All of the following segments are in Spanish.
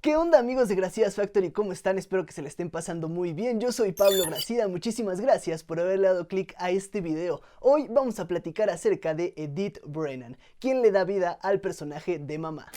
¿Qué onda, amigos de Gracidas Factory? ¿Cómo están? Espero que se le estén pasando muy bien. Yo soy Pablo Gracida, muchísimas gracias por haberle dado clic a este video. Hoy vamos a platicar acerca de Edith Brennan, quien le da vida al personaje de Mamá.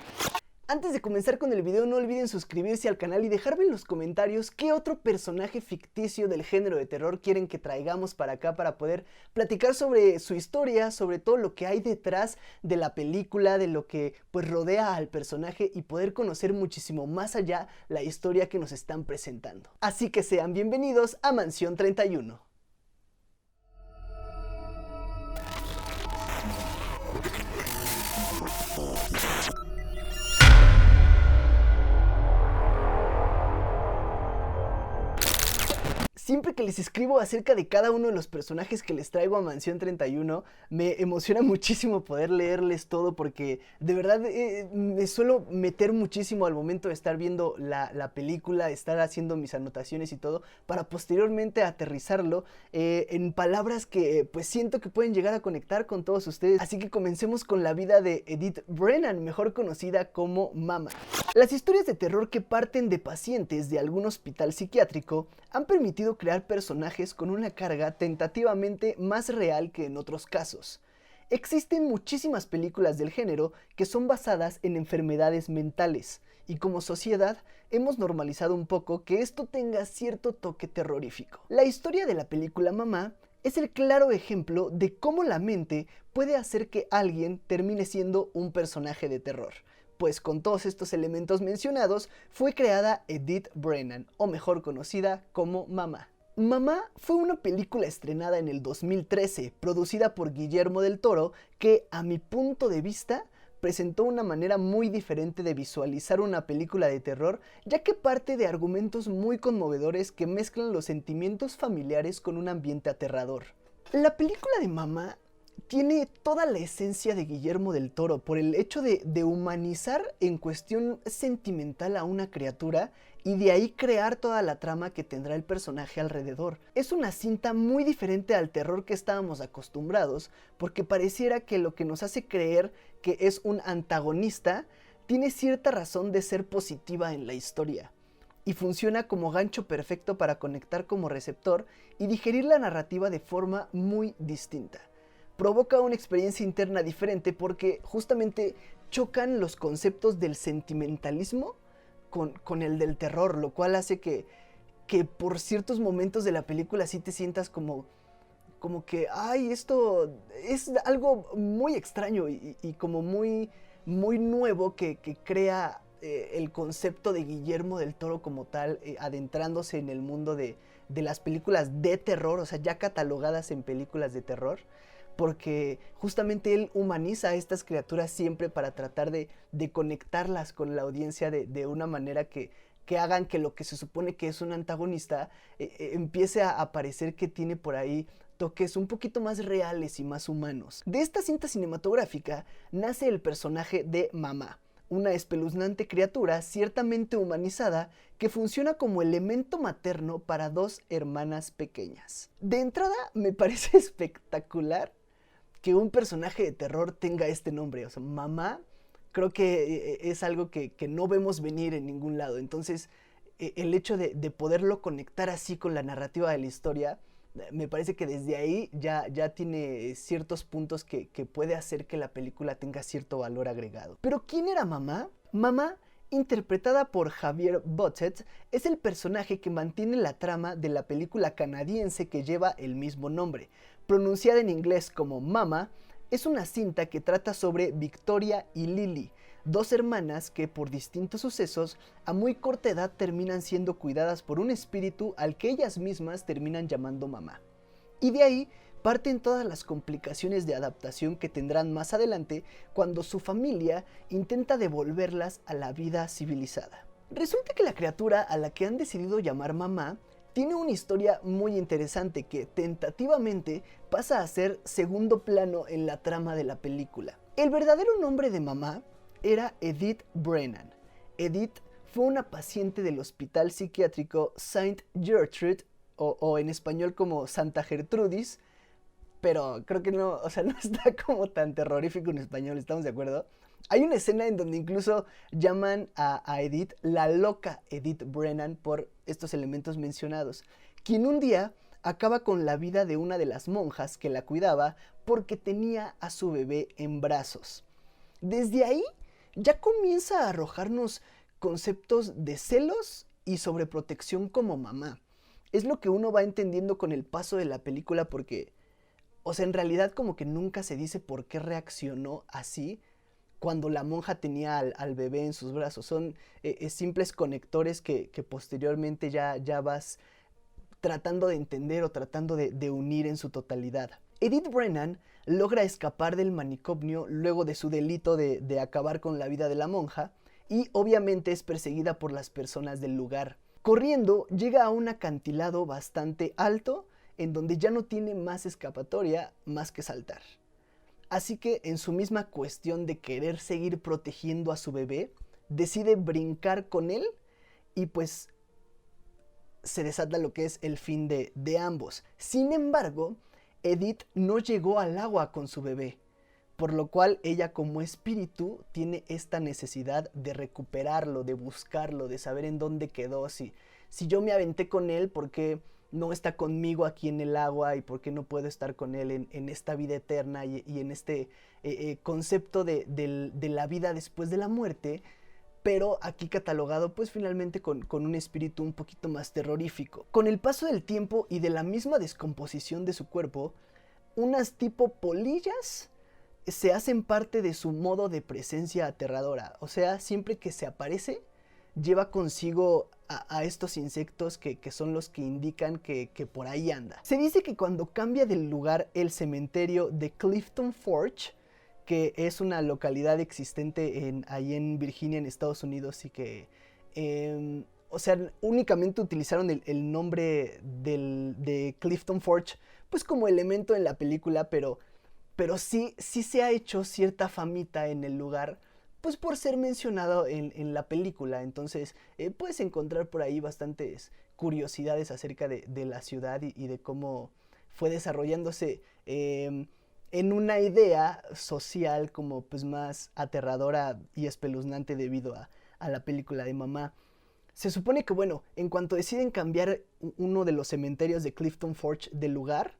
Antes de comenzar con el video, no olviden suscribirse al canal y dejarme en los comentarios qué otro personaje ficticio del género de terror quieren que traigamos para acá para poder platicar sobre su historia, sobre todo lo que hay detrás de la película, de lo que pues rodea al personaje y poder conocer muchísimo más allá la historia que nos están presentando. Así que sean bienvenidos a Mansión 31. Siempre que les escribo acerca de cada uno de los personajes que les traigo a Mansión 31, me emociona muchísimo poder leerles todo porque de verdad me suelo meter muchísimo al momento de estar viendo la película, estar haciendo mis anotaciones y todo, para posteriormente aterrizarlo en palabras que pues siento que pueden llegar a conectar con todos ustedes. Así que comencemos con la vida de Edith Brennan, mejor conocida como Mama. Las historias de terror que parten de pacientes de algún hospital psiquiátrico han permitido crear personajes con una carga tentativamente más real que en otros casos. Existen muchísimas películas del género que son basadas en enfermedades mentales, y como sociedad hemos normalizado un poco que esto tenga cierto toque terrorífico. La historia de la película Mamá es el claro ejemplo de cómo la mente puede hacer que alguien termine siendo un personaje de terror. Pues con todos estos elementos mencionados fue creada Edith Brennan, o mejor conocida como Mamá. Mamá fue una película estrenada en el 2013, producida por Guillermo del Toro, que a mi punto de vista presentó una manera muy diferente de visualizar una película de terror, ya que parte de argumentos muy conmovedores que mezclan los sentimientos familiares con un ambiente aterrador. La película de Mamá tiene toda la esencia de Guillermo del Toro por el hecho de humanizar en cuestión sentimental a una criatura y de ahí crear toda la trama que tendrá el personaje alrededor. Es una cinta muy diferente al terror que estábamos acostumbrados, porque pareciera que lo que nos hace creer que es un antagonista tiene cierta razón de ser positiva en la historia, y funciona como gancho perfecto para conectar como receptor y digerir la narrativa de forma muy distinta. Provoca una experiencia interna diferente porque justamente chocan los conceptos del sentimentalismo con el del terror, lo cual hace que por ciertos momentos de la película sí te sientas como que, ay, esto es algo muy extraño y como muy nuevo que crea el concepto de Guillermo del Toro como tal, adentrándose en el mundo de las películas de terror, o sea, ya catalogadas en películas de terror, porque justamente él humaniza a estas criaturas siempre para tratar de conectarlas con la audiencia de una manera que hagan que lo que se supone que es un antagonista empiece a parecer que tiene por ahí toques un poquito más reales y más humanos. De esta cinta cinematográfica nace el personaje de Mamá, una espeluznante criatura ciertamente humanizada que funciona como elemento materno para dos hermanas pequeñas. De entrada me parece espectacular que un personaje de terror tenga este nombre, o sea, Mamá. Creo que es algo que no vemos venir en ningún lado. Entonces, el hecho de poderlo conectar así con la narrativa de la historia, me parece que desde ahí ya tiene ciertos puntos que puede hacer que la película tenga cierto valor agregado. Pero ¿quién era Mamá? Mamá, interpretada por Javier Botet, es el personaje que mantiene la trama de la película canadiense que lleva el mismo nombre. Pronunciada en inglés como Mama, es una cinta que trata sobre Victoria y Lily, dos hermanas que por distintos sucesos a muy corta edad terminan siendo cuidadas por un espíritu al que ellas mismas terminan llamando Mamá. Y de ahí parten todas las complicaciones de adaptación que tendrán más adelante cuando su familia intenta devolverlas a la vida civilizada. Resulta que la criatura a la que han decidido llamar Mamá tiene una historia muy interesante que tentativamente pasa a ser segundo plano en la trama de la película. El verdadero nombre de Mamá era Edith Brennan. Edith fue una paciente del hospital psiquiátrico Saint Gertrude, o en español como Santa Gertrudis, pero creo que no, o sea, no está como tan terrorífico en español, ¿estamos de acuerdo? Hay una escena en donde incluso llaman a Edith la loca Edith Brennan por estos elementos mencionados, quien un día acaba con la vida de una de las monjas que la cuidaba porque tenía a su bebé en brazos. Desde ahí ya comienza a arrojarnos conceptos de celos y sobreprotección como mamá. Es lo que uno va entendiendo con el paso de la película porque, o sea, en realidad como que nunca se dice por qué reaccionó así cuando la monja tenía al bebé en sus brazos. Son simples conectores que posteriormente ya vas tratando de entender o tratando de unir en su totalidad. Edith Brennan logra escapar del manicomio luego de su delito de acabar con la vida de la monja y obviamente es perseguida por las personas del lugar. Corriendo llega a un acantilado bastante alto en donde ya no tiene más escapatoria más que saltar. Así que en su misma cuestión de querer seguir protegiendo a su bebé, decide brincar con él y pues se desata lo que es el fin de ambos. Sin embargo, Edith no llegó al agua con su bebé, por lo cual ella como espíritu tiene esta necesidad de recuperarlo, de buscarlo, de saber en dónde quedó, si yo me aventé con él, ¿por qué no está conmigo aquí en el agua y por qué no puedo estar con él en esta vida eterna y en este concepto de la vida después de la muerte? Pero aquí catalogado pues finalmente con un espíritu un poquito más terrorífico. Con el paso del tiempo y de la misma descomposición de su cuerpo, unas tipo polillas se hacen parte de su modo de presencia aterradora. O sea, siempre que se aparece, lleva consigo a estos insectos que son los que indican que por ahí anda. Se dice que cuando cambia del lugar el cementerio de Clifton Forge, que es una localidad existente ahí en Virginia, en Estados Unidos, y que, o sea, únicamente utilizaron el nombre de Clifton Forge, pues como elemento en la película, pero sí se ha hecho cierta famita en el lugar, pues por ser mencionado en la película. Entonces puedes encontrar por ahí bastantes curiosidades acerca de la ciudad y de cómo fue desarrollándose en una idea social como pues más aterradora y espeluznante debido a la película de Mamá. Se supone que, bueno, en cuanto deciden cambiar uno de los cementerios de Clifton Forge de lugar,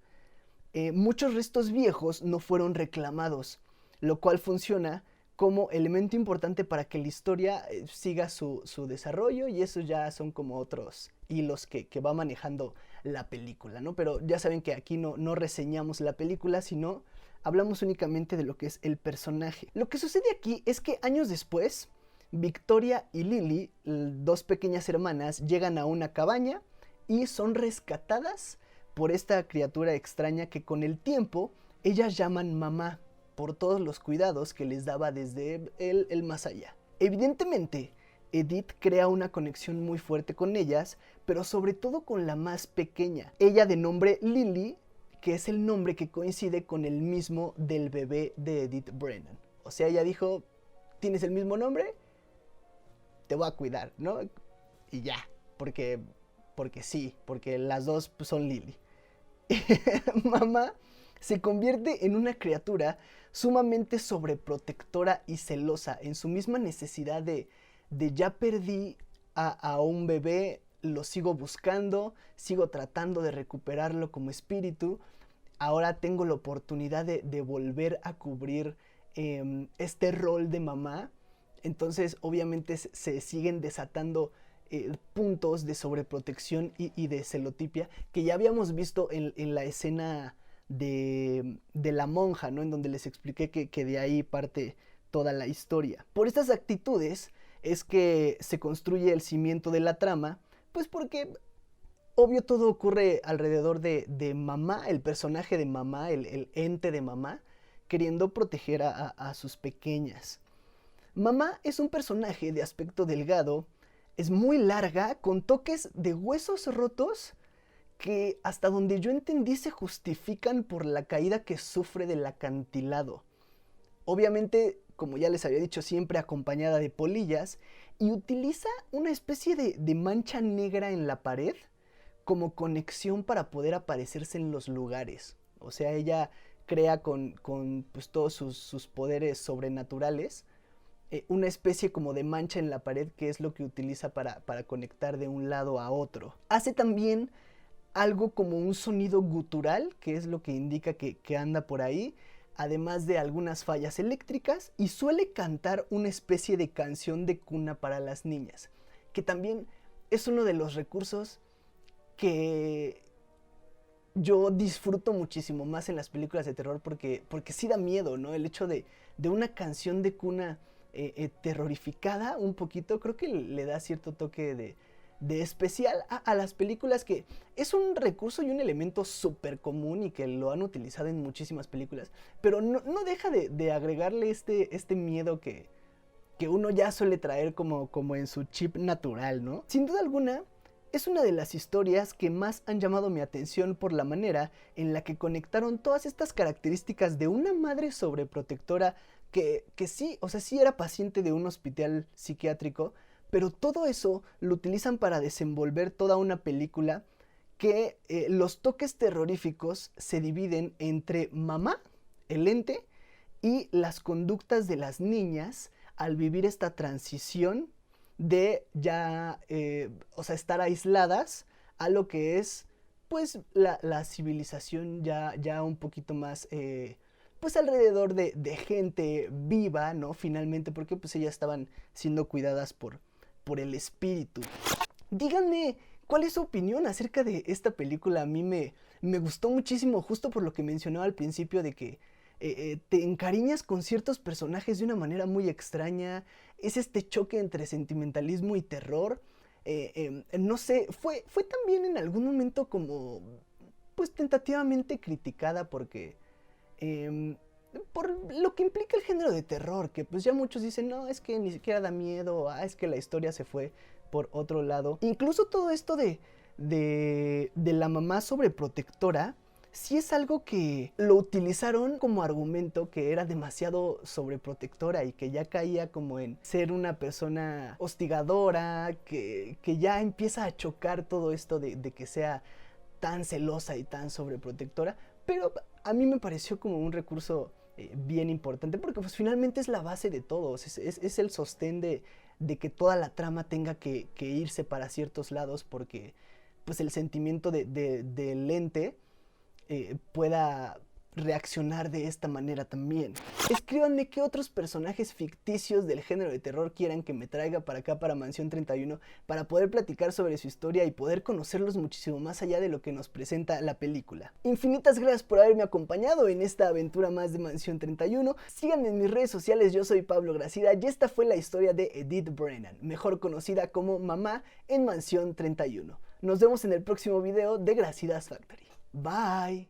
muchos restos viejos no fueron reclamados, lo cual funciona como elemento importante para que la historia siga su desarrollo, y eso ya son como otros hilos que va manejando la película, ¿no? Pero ya saben que aquí no reseñamos la película, sino hablamos únicamente de lo que es el personaje. Lo que sucede aquí es que años después, Victoria y Lily, dos pequeñas hermanas, llegan a una cabaña y son rescatadas por esta criatura extraña que con el tiempo ellas llaman mamá, por todos los cuidados que les daba desde el más allá. Evidentemente, Edith crea una conexión muy fuerte con ellas, pero sobre todo con la más pequeña, ella de nombre Lily, que es el nombre que coincide con el mismo del bebé de Edith Brennan. O sea, ella dijo, ¿tienes el mismo nombre? Te voy a cuidar, ¿no? Y ya, porque sí, porque las dos pues, son Lily. Mamá se convierte en una criatura sumamente sobreprotectora y celosa, en su misma necesidad de ya perdí a un bebé, lo sigo buscando, sigo tratando de recuperarlo como espíritu, ahora tengo la oportunidad de volver a cubrir este rol de mamá. Entonces obviamente se siguen desatando puntos de sobreprotección y de celotipia que ya habíamos visto en la escena de la monja, ¿no? En donde les expliqué que de ahí parte toda la historia. Por estas actitudes es que se construye el cimiento de la trama, pues porque obvio todo ocurre alrededor de mamá, el personaje de mamá, el ente de mamá, queriendo proteger a sus pequeñas. Mamá es un personaje de aspecto delgado, es muy larga, con toques de huesos rotos que hasta donde yo entendí se justifican por la caída que sufre del acantilado. Obviamente, como ya les había dicho, siempre acompañada de polillas, y utiliza una especie de mancha negra en la pared como conexión para poder aparecerse en los lugares. O sea, ella crea con pues, todos sus poderes sobrenaturales una especie como de mancha en la pared que es lo que utiliza para conectar de un lado a otro. Hace también algo como un sonido gutural, que es lo que indica que anda por ahí, además de algunas fallas eléctricas, y suele cantar una especie de canción de cuna para las niñas, que también es uno de los recursos que yo disfruto muchísimo más en las películas de terror porque sí da miedo, ¿no? El hecho de una canción de cuna terrorificada un poquito, creo que le da cierto toque de especial a las películas, que es un recurso y un elemento súper común y que lo han utilizado en muchísimas películas, pero no deja de agregarle este miedo que uno ya suele traer como en su chip natural, ¿no? Sin duda alguna, es una de las historias que más han llamado mi atención por la manera en la que conectaron todas estas características de una madre sobreprotectora que sí, o sea, sí era paciente de un hospital psiquiátrico, pero todo eso lo utilizan para desenvolver toda una película que los toques terroríficos se dividen entre mamá, el ente, y las conductas de las niñas al vivir esta transición de ya, o sea, estar aisladas a lo que es, pues, la civilización ya un poquito más, pues, alrededor de gente viva, ¿no? Finalmente, porque pues ellas estaban siendo cuidadas por el espíritu. Díganme, ¿cuál es su opinión acerca de esta película? A mí me gustó muchísimo, justo por lo que mencionaba al principio de que te encariñas con ciertos personajes de una manera muy extraña. Es este choque entre sentimentalismo y terror. No sé, fue también en algún momento como, pues tentativamente criticada eh, por lo que implica el género de terror, que pues ya muchos dicen, no, es que ni siquiera da miedo, es que la historia se fue por otro lado. Incluso todo esto de la mamá sobreprotectora, sí es algo que lo utilizaron como argumento, que era demasiado sobreprotectora y que ya caía como en ser una persona hostigadora, que ya empieza a chocar todo esto de que sea tan celosa y tan sobreprotectora, pero a mí me pareció como un recurso bien importante, porque pues finalmente es la base de todos, es el sostén de que toda la trama tenga que irse para ciertos lados, porque pues el sentimiento del ente pueda reaccionar de esta manera también. Escríbanme qué otros personajes ficticios del género de terror quieran que me traiga para acá, para Mansión 31, para poder platicar sobre su historia y poder conocerlos muchísimo más allá de lo que nos presenta la película. Infinitas gracias por haberme acompañado en esta aventura más de Mansión 31. Síganme en mis redes sociales, yo soy Pablo Gracida y esta fue la historia de Edith Brennan, mejor conocida como Mamá en Mansión 31. Nos vemos en el próximo video de Gracidas Factory. Bye.